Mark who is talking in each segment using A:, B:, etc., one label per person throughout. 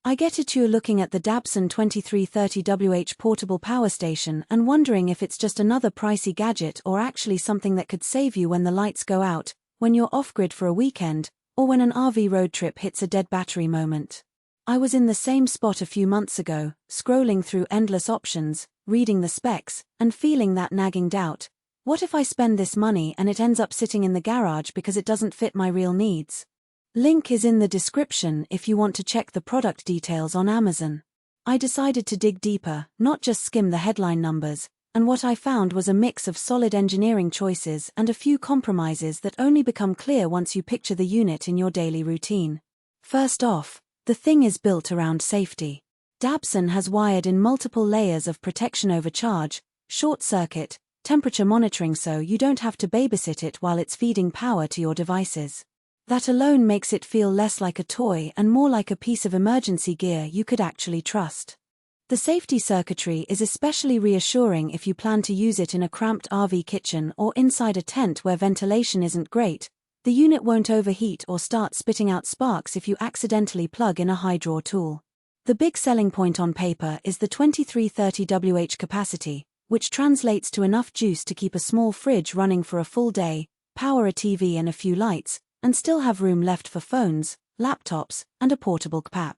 A: I get it, you're looking at the Dabbsson 2330Wh portable power station and wondering if it's just another pricey gadget or actually something that could save you when the lights go out, when you're off-grid for a weekend, or when an RV road trip hits a dead battery moment. I was in the same spot a few months ago, scrolling through endless options, reading the specs, and feeling that nagging doubt. What if I spend this money and it ends up sitting in the garage because it doesn't fit my real needs? Link is in the description if you want to check the product details on Amazon. I decided to dig deeper, not just skim the headline numbers, and what I found was a mix of solid engineering choices and a few compromises that only become clear once you picture the unit in your daily routine. First off, the thing is built around safety. Dabbsson has wired in multiple layers of protection over charge, short circuit, temperature monitoring, so you don't have to babysit it while it's feeding power to your devices. That alone makes it feel less like a toy and more like a piece of emergency gear you could actually trust. The safety circuitry is especially reassuring if you plan to use it in a cramped RV kitchen or inside a tent where ventilation isn't great. The unit won't overheat or start spitting out sparks if you accidentally plug in a high-draw tool. The big selling point on paper is the 2330Wh capacity, which translates to enough juice to keep a small fridge running for a full day, power a TV and a few lights, and still have room left for phones, laptops, and a portable CPAP.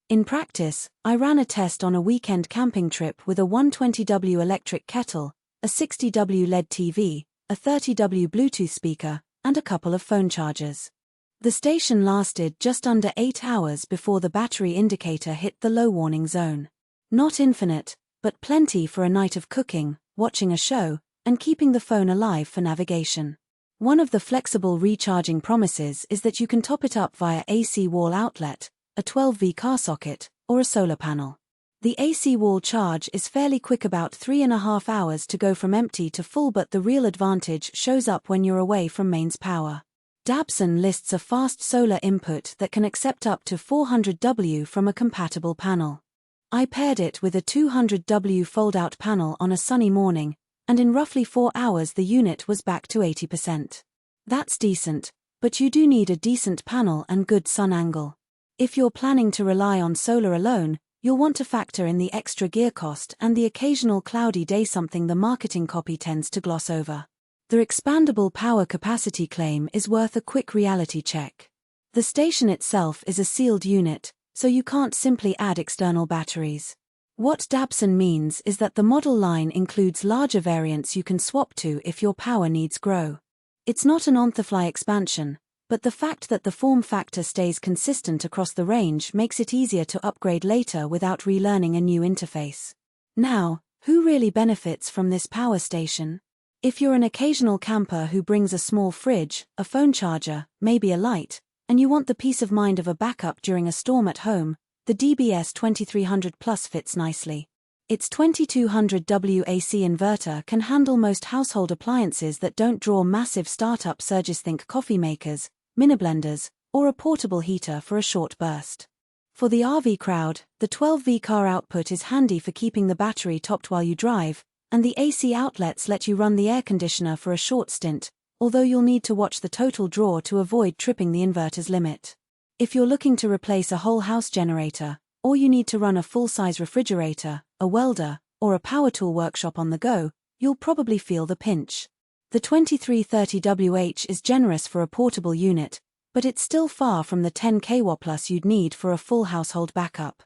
A: In practice, I ran a test on a weekend camping trip with a 120W electric kettle, a 60W LED TV, a 30W Bluetooth speaker, and a couple of phone chargers. The station lasted just under 8 hours before the battery indicator hit the low warning zone. Not infinite, but plenty for a night of cooking, watching a show, and keeping the phone alive for navigation. One of the flexible recharging promises is that you can top it up via AC wall outlet, a 12V car socket, or a solar panel. The AC wall charge is fairly quick, about 3.5 hours to go from empty to full, but the real advantage shows up when you're away from mains power. Dabbsson lists a fast solar input that can accept up to 400W from a compatible panel. I paired it with a 200W fold-out panel on a sunny morning, and in roughly 4 hours the unit was back to 80%. That's decent, but you do need a decent panel and good sun angle. If you're planning to rely on solar alone, you'll want to factor in the extra gear cost and the occasional cloudy day, something the marketing copy tends to gloss over. The expandable power capacity claim is worth a quick reality check. The station itself is a sealed unit, so you can't simply add external batteries. What Dabbsson means is that the model line includes larger variants you can swap to if your power needs grow. It's not an on-the-fly expansion, but the fact that the form factor stays consistent across the range makes it easier to upgrade later without relearning a new interface. Now, who really benefits from this power station? If you're an occasional camper who brings a small fridge, a phone charger, maybe a light, and you want the peace of mind of a backup during a storm at home, the DBS2300 Plus fits nicely. Its 2200W AC inverter can handle most household appliances that don't draw massive startup surges. Think coffee makers, mini blenders, or a portable heater for a short burst. For the RV crowd, the 12V car output is handy for keeping the battery topped while you drive, and the AC outlets let you run the air conditioner for a short stint, although you'll need to watch the total draw to avoid tripping the inverter's limit. If you're looking to replace a whole house generator, or you need to run a full-size refrigerator, a welder, or a power tool workshop on the go, you'll probably feel the pinch. The 2330Wh is generous for a portable unit, but it's still far from the 10 kW plus you'd need for a full household backup.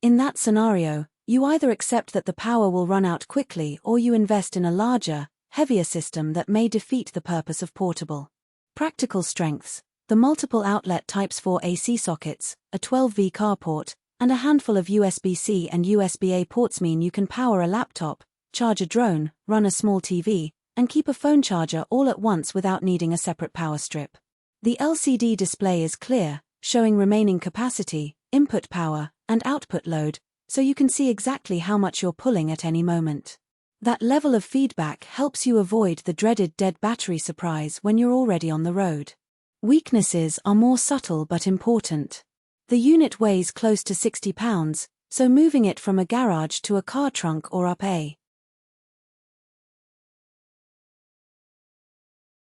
A: In that scenario, you either accept that the power will run out quickly or you invest in a larger, heavier system that may defeat the purpose of portable. Practical strengths: the multiple outlet Types 4 AC sockets, a 12V carport, and a handful of USB-C and USB-A ports mean you can power a laptop, charge a drone, run a small TV, and keep a phone charger all at once without needing a separate power strip. The LCD display is clear, showing remaining capacity, input power, and output load, so you can see exactly how much you're pulling at any moment. That level of feedback helps you avoid the dreaded dead battery surprise when you're already on the road. Weaknesses are more subtle but important. The unit weighs close to 60 pounds, so moving it from a garage to a car trunk or up a